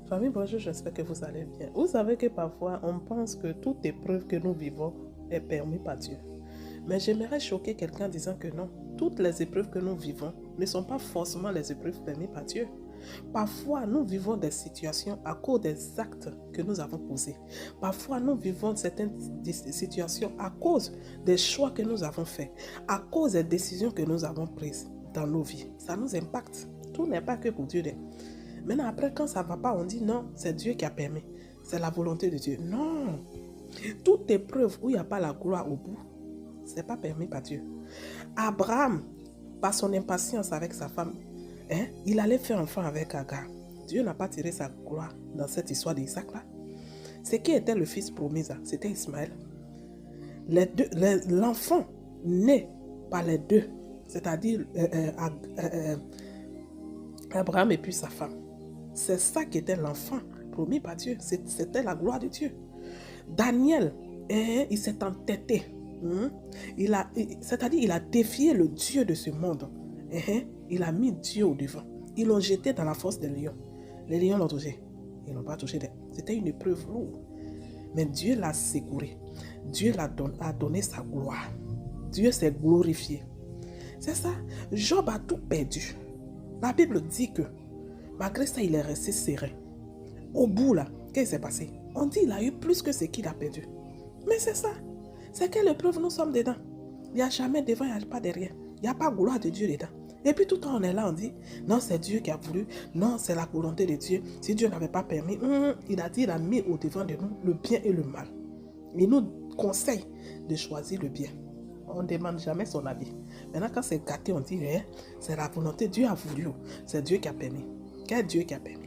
Famille, bonjour, j'espère que vous allez bien. Vous savez que parfois, on pense que toute épreuve que nous vivons est permise par Dieu. Mais j'aimerais choquer quelqu'un en disant que non, toutes les épreuves que nous vivons ne sont pas forcément les épreuves permises par Dieu. Parfois, nous vivons des situations à cause des actes que nous avons posés. Parfois, nous vivons certaines situations à cause des choix que nous avons faits, à cause des décisions que nous avons prises dans nos vies. Ça nous impacte. Tout n'est pas que pour Dieu. Maintenant, après, quand ça ne va pas, on dit non, c'est Dieu qui a permis. C'est la volonté de Dieu. Non. Toute épreuve où il n'y a pas la gloire au bout, ce n'est pas permis par Dieu. Abraham, par son impatience avec sa femme, il allait faire enfant avec Agar. Dieu n'a pas tiré sa gloire dans cette histoire d'Isaac-là. C'est qui était le fils promis? C'était Ismaël. L'enfant né par les deux, c'est-à-dire Abraham et puis sa femme. C'est ça qui était l'enfant promis par Dieu. C'était la gloire de Dieu. Daniel, il s'est entêté. C'est-à-dire il a défié le Dieu de ce monde. Il a mis Dieu au devant. Ils l'ont jeté dans la fosse des lions. Les lions l'ont touché. Ils n'ont pas touché. C'était une épreuve lourde. Mais Dieu l'a secouré. Dieu a donné sa gloire. Dieu s'est glorifié. C'est ça. Job a tout perdu. La Bible dit que malgré ça, il est resté serein. Au bout, là, qu'est-ce qui s'est passé? On dit qu'il a eu plus que ce qu'il a perdu. Mais c'est ça. C'est quelle épreuve nous sommes dedans? Il n'y a jamais devant, il n'y a pas derrière. Il n'y a pas gloire de Dieu dedans. Et puis tout le temps, on est là, on dit, non, c'est Dieu qui a voulu. Non, c'est la volonté de Dieu. Si Dieu n'avait pas permis, il a dit, il a mis au devant de nous le bien et le mal. Il nous conseille de choisir le bien. On ne demande jamais son avis. Maintenant, quand c'est gâté, on dit, c'est la volonté. Dieu a voulu. C'est Dieu qui a permis. Quel Dieu qui a permis?